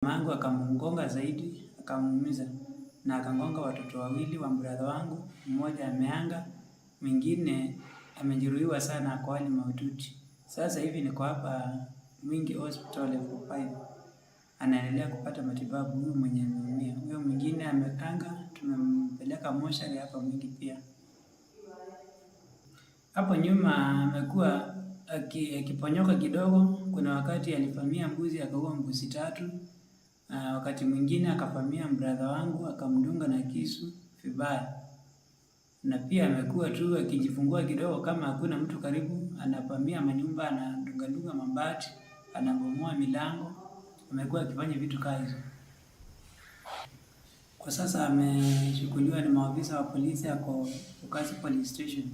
Mamangu akamgonga zaidi, akamuumiza na akangonga watoto wawili wa brother wangu, mmoja ameanga, mwingine amejeruhiwa sana kwa hali mahututi. Sasa hivi niko hapa Mwingi Hospital level 5. Anaendelea kupata matibabu huyu mwenye ameumia. Huyo mwingine amekanga, tumempeleka moshari hapa Mwingi pia. Hapo nyuma amekuwa akiponyoka kidogo. Kuna wakati alivamia mbuzi akaua mbuzi 3. Wakati mwingine akavamia brother wangu akamdunga na kisu vibaya. Na pia amekuwa tu akijifungua kidogo kama hakuna mtu karibu, anavamia manyumba, anadunga mabati, anabomoa milango. Amekuwa akifanya vitu kama hizo. Kwa sasa amechukuliwa ni maafisa wa polisi ako Ukasi Police Station.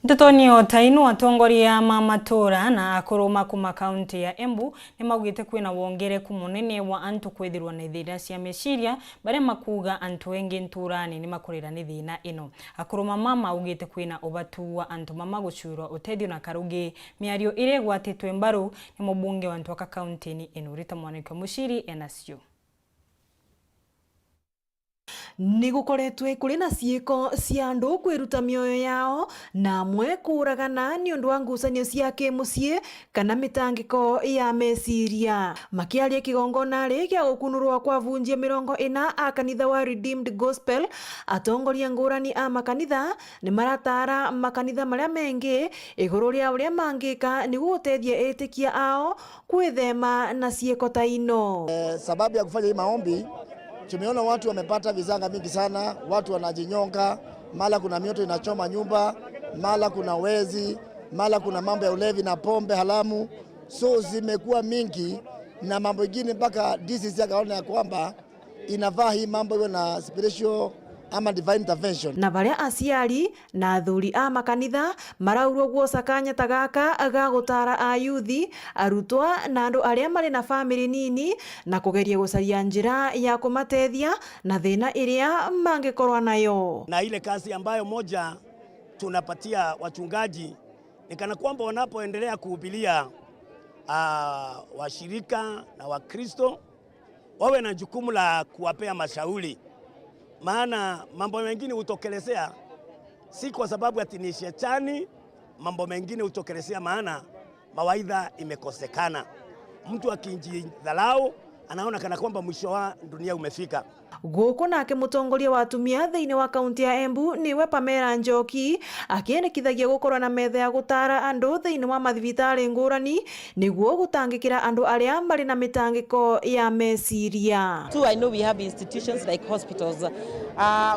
Nteto ni otainu atongoria matora na akoroma kuma kaunti ya Embu ni maugite kwina wongereku munene wa antu kwithirwa na thina cia meciria bare makuga antu engi nturani ni makorera ni thina ino. Akoroma mama ugite kwina ubatu wa antu mama gucurwa uteithio na karugi miario ire gwatitwe mbaru ni mubunge wa ntoka kaunti ni ino. Rita Mwanike Mushiri enacio. Nigukoretwe kuri na ciiko cia andu kwiruta mioyo yao na amwe kuragana ni undu wa ngucanio cia kimucii kana mitangiko ya meciria. Makiaria kigongona ri gia gukunurwa kwa vunjia 40 a kanitha wa Redeemed Gospel, atongoria ngurani a makanitha ni maratara makanitha maria mengi iguru ria uria mangika ni gutethia etikia ao kwithema na ciiko ta ino. Sababu ya kufanya hii maombi, tumeona watu wamepata vizanga mingi sana, watu wanajinyonga, mala kuna mioto inachoma nyumba, mala kuna wezi, mala kuna mambo ya ulevi na pombe halamu. So zimekuwa mingi na mambo mengine mpaka DCC akaona ya kwamba inavaa hii mambo iwe na spiritual ama divine intervention. Na baria aciari na athuri a makanitha maraurwo guocakanya tagaka aga gutara a yuthi, arutwa na andu aria mari na family nini na kugeria gucaria njira ya kumatethia na thina iria mangikorwa nayo. Na ile kazi ambayo moja tunapatia wachungaji ni kana kwamba wanapoendelea kuhubiria washirika na Wakristo wawe na jukumu la kuwapea mashauri. Maana mambo mengine utokelezea si kwa sababu ati ni shetani, mambo mengine utokelezea maana mawaidha imekosekana. Mtu akijidharau anaona kana kwamba mwisho wa dunia umefika. Guku nake mutongoria wa atumia thiini wa kaunti ya Embu niwe Pamela Njoki akiendekithagia gukorwa na metha ya gutara andu thiini wa mathibitari ngurani niguo gutangikira andu aria mari na mitangiko ya meciria. So I know we have institutions like hospitals.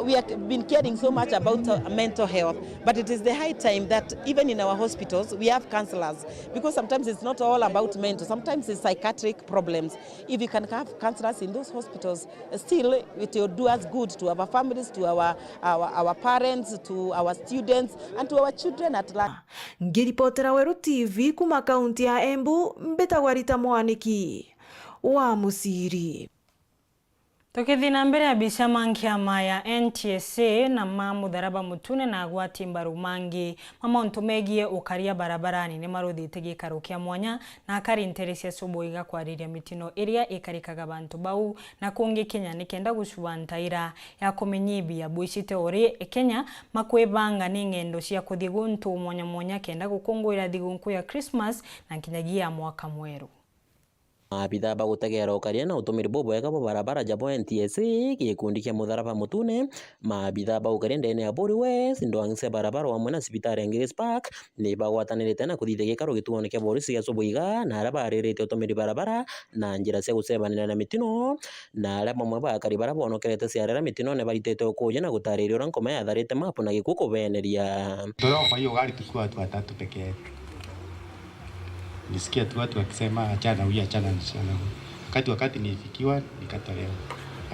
We have been caring so much about mental health, but it is the high time that even in our hospitals we have counselors, because sometimes it's not all about mental, sometimes it's psychiatric problems. If you can have counselors in those hospitals, still it will do us good to our families, to our parents, to our students and to our children at large. Ngiripotera Weru TV kuma kaunti ya Embu, mbetagwa Rita Mwaniki wa Musiri. Tukithina mbere ya bica mankiama ya NTSA na mamutharaba mutune na agwati mbaru mangi mamontu megie ukaria barabarani ni maruthite gikaro kia mwanya na akari nteresia subuiga kwariria mitino iria ikarikaga bantu bau na kungi Kenya ni kenda gucuba ntaira ya kumenyibia buicite ori Kenya makwebanga ni ngendo cia kuthi guntu mwanya kenda gukungwira thigunku ya Christmas na kinyagia mwaka mweru. Abitha bagutegera ukaria na utumiri bubwega bo barabara jabo NTSA gikundi kia mutharaba mutune maabitha baukaria ndene ya Bori West ndwangse barabara wa mwana sibitari English Park ni bagwatanirite na kuthithe gikaro gituone kia polisi ya subuiga na araba aririte utumiri barabara na njira cia gucebanira na mitino na araba mwe bakari baraba onokerete ciarera mitino ne baritete ukuja na gutariria ura nkoma yatharite mapu na gikuko beneria kwa hiyo gari tukua watu watatu peke yetu. Nisikia tu watu wakisema achana huyu achana nishana. Wakati nilifikiwa nikatolewa.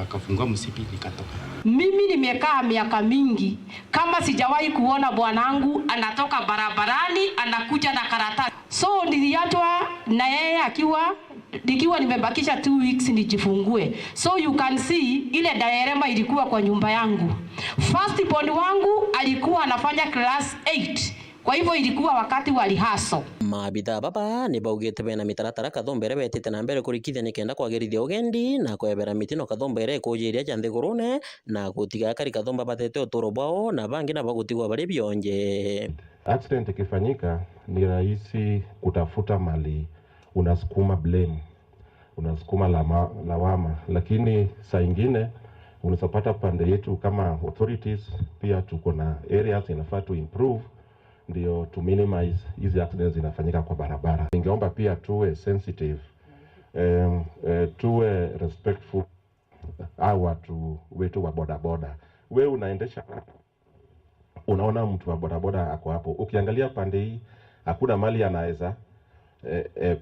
Akafungua msipi nikatoka. Mimi nimekaa miaka mingi kama sijawahi kuona bwanangu anatoka barabarani anakuja na karatasi. So niliachwa na yeye nikiwa nimebakisha 2 weeks nijifungue. So you can see ile diorama ilikuwa kwa nyumba yangu. First born wangu alikuwa anafanya class 8. Kwa hivyo ilikuwa wakati wa rehearsal. maabitha baba ni baugite bena mitaratara kathombere betite na mbere kurikithia ni kenda kwagirithia ugendi na kwebera mitino kathombere kujiria ja nthigurune na gutiga kari kathomba batete uturo bwao na bangi na bagutigwa bari bionje. Accident ikifanyika ni rahisi kutafuta mali unasukuma blame, unasukuma lawama, lakini saa ingine unasapata pande yetu kama authorities pia tuko na areas inafaa to improve ndio to minimize hizi accidents inafanyika kwa barabara. Ningeomba pia tuwe sensitive, tuwe respectful watu wetu wa bodaboda. Wewe unaendesha, unaona mtu wa bodaboda ako hapo, ukiangalia pande hii hakuna mali anaweza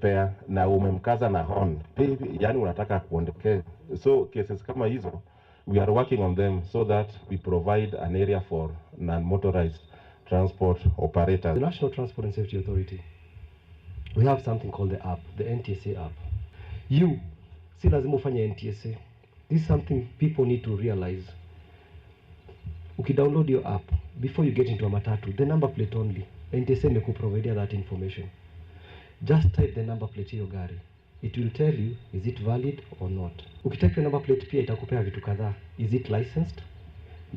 pea na umemkaza na horn, yani unataka kuondokea. So cases kama hizo we are working on them so that we provide an area for non-motorized transport operators. The National Transport and Safety Authority, we have something called the app, the NTSA app. Si lazima ufanye NTSA. This is something people need to realize. Download your app before you get into a matatu, the number plate only. NTSA imekuprovide that information. Just type the number plate hiyo gari. It will tell you is it valid or not. Ukitype your number plate pia itakupea vitu kadhaa. Is it licensed?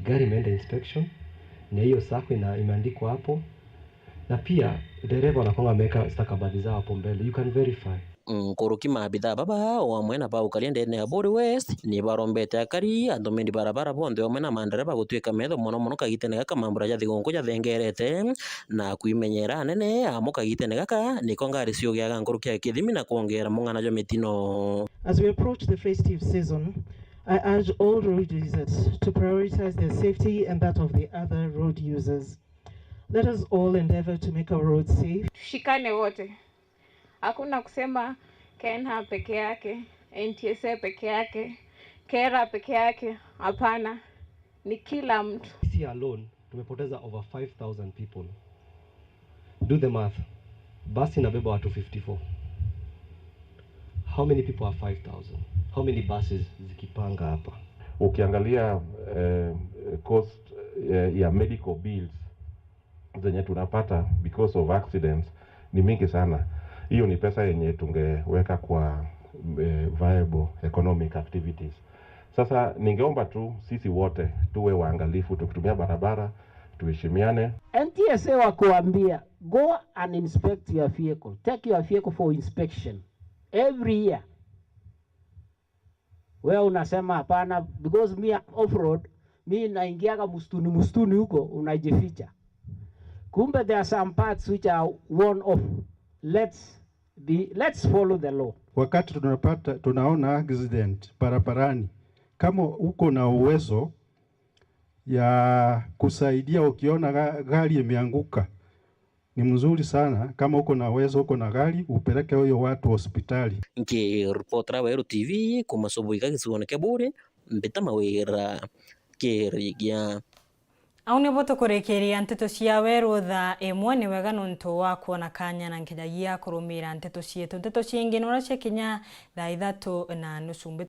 Gari imeenda inspection. Na hiyo sako imeandikwa hapo. Na pia dereva anakuwa ameweka stakabadhi zao hapo mbele. You can verify. Kuruki maabitha baba wamwe na baukaria ndene ya Bori West ni barombete akari andomendi barabara bonde omwe na mandereba gutwika metho mono kagitene gaka mambura ja thigongo ja thengerete na kuimenyera nene amo kagitene gaka niko ngari cio gya nkuruki ya kithimi na kuongera mungana jo mitino. As we approach the festive season, I urge all road users to prioritize their safety and that of the other road users. Let us all endeavor to make our roads safe. Tushikane wote. Hakuna kusema KENHA peke yake, NTSA peke yake, KERA peke yake. Hapana, ni kila mtu. Sisi alone tumepoteza over 5,000 people. Do the math. Basi inabeba watu 54. How many people are 5,000? How many buses zikipanga hapa? Ukiangalia cost ya medical bills zenye tunapata because of accidents ni mingi sana. Hiyo ni pesa yenye tungeweka kwa viable economic activities. Sasa ningeomba tu sisi wote tuwe waangalifu tukitumia barabara, tuheshimiane. NTSA wakuambia go and inspect your vehicle. Take your vehicle for inspection every year. Wewe unasema hapana because me off road, mimi naingiaga mustuni huko unajificha. Kumbe there are some parts which are worn off. Let's follow the law. Wakati tunaona accident barabarani, kama uko na uwezo ya kusaidia ukiona gari imeanguka, ni mzuri sana. Kama uko na uwezo, uko na gari, upeleke huyo watu hospitali. Reporter Weru TV kumasubuika kisuoneke bure mbeta mawira kerigia. Au ni boto kurekeria Nteto cia Weru Thaa imwe ni wega nonto wa kuona kanya na nkinyagia kurumira Nteto cietu. Nteto ciengi nora cia kinya Thaa 3:30